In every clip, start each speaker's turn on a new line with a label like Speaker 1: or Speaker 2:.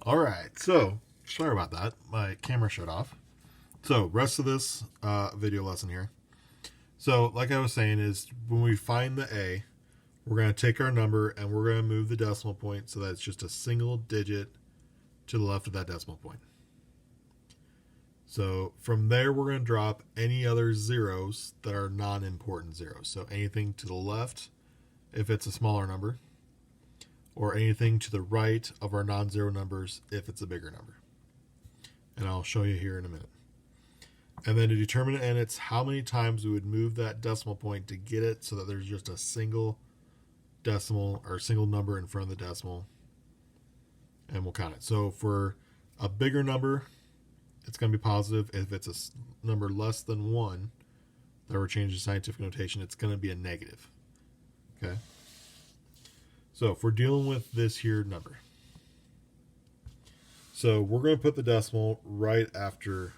Speaker 1: All right, so sorry about that. My camera shut off. So rest of this video lesson here. So like I was saying is when we find the A, we're going to take our number and we're going to move the decimal point so that it's just a single digit to the left of that decimal point. So from there, we're going to drop any other zeros that are non-important zeros. So anything to the left if it's a smaller number, or anything to the right of our non-zero numbers if it's a bigger number. And I'll show you here in a minute. And then to determine it, and it's how many times we would move that decimal point to get it so that there's just a single decimal or single number in front of the decimal, and we'll count it. So for a bigger number, it's going to be positive. If it's a number less than 1 that we're changing scientific notation, it's going to be a negative. Okay. So if we're dealing with this here number, so we're going to put the decimal right after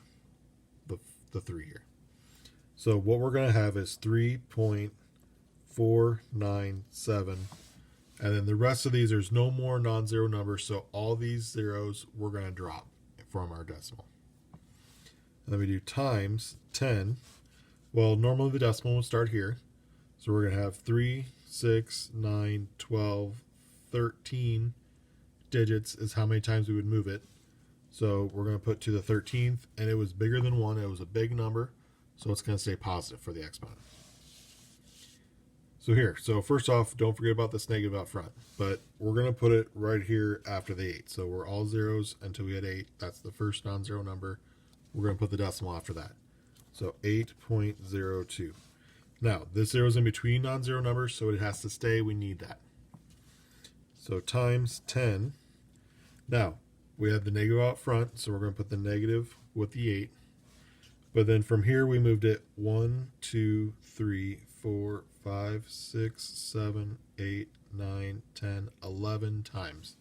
Speaker 1: the 3 here. So what we're going to have is 3.497, and then the rest of these, there's no more non-zero numbers, so all these zeros we're going to drop from our decimal. And then we do times 10. Well, normally the decimal will start here, so we're going to have 3, 6, 9, 12, 13 digits is how many times we would move it. So we're going to put to the 13th, and it was bigger than 1. It was a big number, so it's going to stay positive for the exponent. So here, so first off, don't forget about this negative out front, but we're going to put it right here after the 8. So we're all zeros until we hit 8. That's the first non-zero number. We're going to put the decimal after that. So 8.02. Now, this zero is in between non-zero numbers, so it has to stay. We need that. So times 10. Now, we have the negative out front, so we're going to put the negative with the 8. But then from here, we moved it 1, 2, 3, 4, 5, 6, 7, 8, 9, 10, 11 times.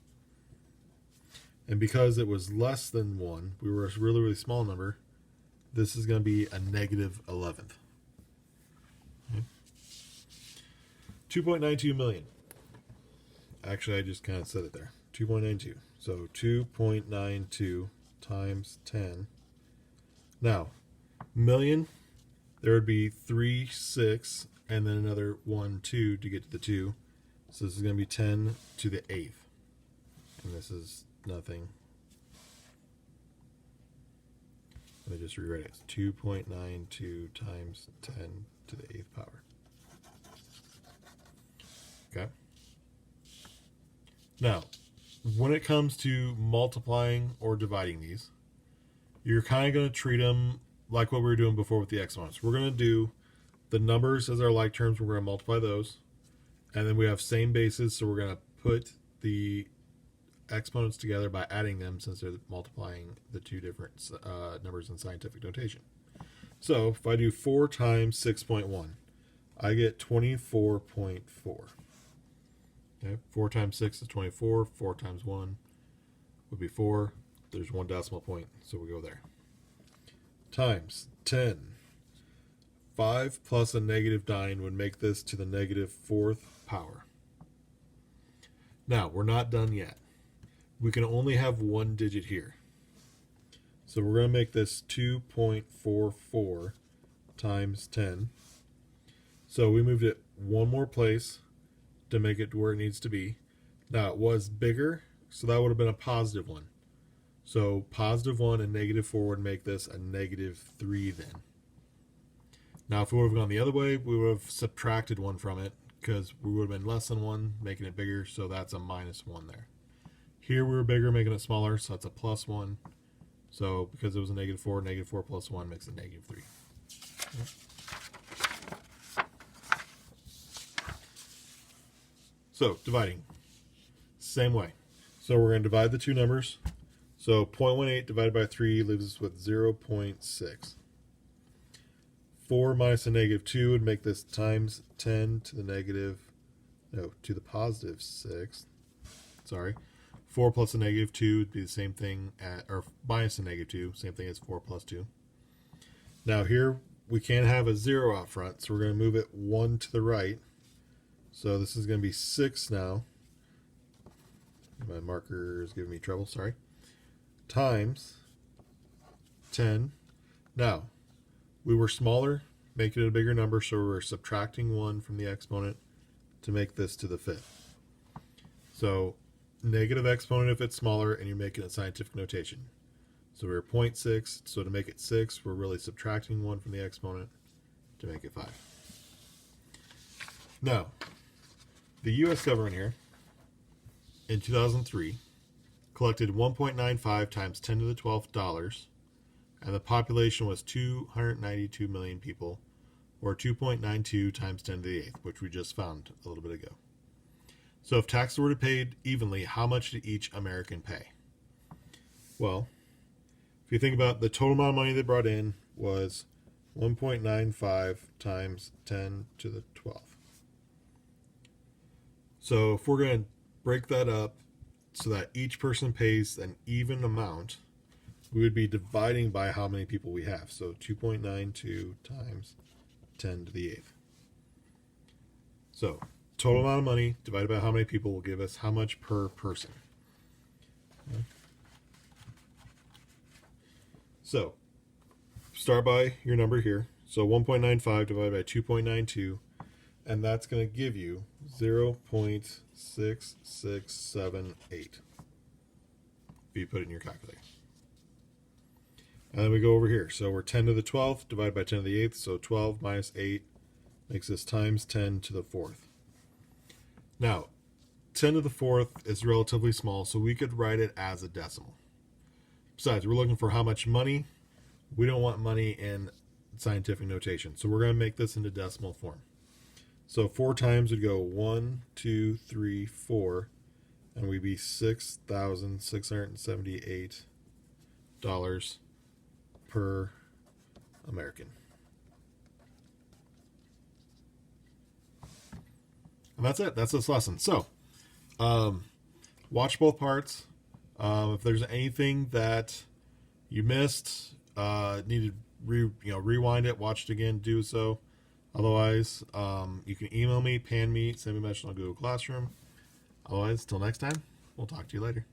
Speaker 1: And because it was less than 1, we were a really, really small number, this is going to be a negative 11th. Okay. 2.92 million. Actually, I just kind of said it there. 2.92. So 2.92 times 10. Now, million, there would be 3, 6, and then another 1, 2 to get to the 2. So this is going to be 10 to the 8th. And this is nothing. Let me just rewrite it. It's 2.92 times 10 to the 8th power. Okay. Now, when it comes to multiplying or dividing these, you're kind of going to treat them like what we were doing before with the exponents. We're going to do the numbers as our like terms. We're going to multiply those. And then we have same bases, so we're going to put the exponents together by adding them since they're multiplying the two different numbers in scientific notation. So if I do 4 times 6.1, I get 24.4. Okay, 4 times 6 is 24. 4 times 1 would be 4. There's one decimal point, so we go there. Times 10. 5 plus a negative 9 would make this to the negative 4th power. Now, we're not done yet. We can only have one digit here. So we're going to make this 2.44 times 10. So we moved it one more place to make it where it needs to be. Now it was bigger, so that would have been a positive 1. So positive 1 and negative 4 would make this a negative 3 then. Now if we would have gone the other way, we would have subtracted 1 from it because we would have been less than 1, making it bigger, so that's a minus 1 there. Here we were bigger, making it smaller, so that's a plus 1. So because it was a negative 4 plus 1 makes it negative 3. Okay. So dividing, same way. So we're going to divide the two numbers. So 0.18 divided by 3 leaves us with 0.6. 4 minus a negative 2 would make this times 10 to the positive 6. Sorry. 4 plus a negative 2 would be the same thing, or minus a negative 2, same thing as 4 plus 2. Now here we can't have a 0 out front, so we're going to move it 1 to the right. So this is going to be 6 now. My marker is giving me trouble, sorry. times 10. Now, we were smaller, making it a bigger number, so we're subtracting 1 from the exponent to make this to the fifth. So negative exponent if it's smaller, and you're making it scientific notation. So we're 0.6, so to make it 6, we're really subtracting 1 from the exponent to make it 5. Now, the U.S. government here, in 2003, collected 1.95 times 10 to the 12th dollars, and the population was 292 million people, or 2.92 times 10 to the 8th, which we just found a little bit ago. So if taxes were paid evenly, how much did each American pay? Well, if you think about the total amount of money they brought in was 1.95 times 10 to the 12th. So if we're going to break that up so that each person pays an even amount, we would be dividing by how many people we have. So 2.92 times 10 to the 8th. So total amount of money divided by how many people will give us how much per person. Okay. So start by your number here. So 1.95 divided by 2.92, and that's going to give you 0.6678 if you put it in your calculator. And then we go over here. So we're 10 to the 12th divided by 10 to the 8th. So 12 minus 8 makes this times 10 to the 4th. Now, 10 to the 4th is relatively small, so we could write it as a decimal. Besides, we're looking for how much money. We don't want money in scientific notation, so we're going to make this into decimal form. So 4 times would go 1, 2, 3, 4, and we'd be $6,678 per American. And that's it. That's this lesson. So, watch both parts. If there's anything that you missed, need to rewind it, watch it again, do so. Otherwise, you can email me, pan me, send me a message on Google Classroom. Otherwise, till next time, we'll talk to you later.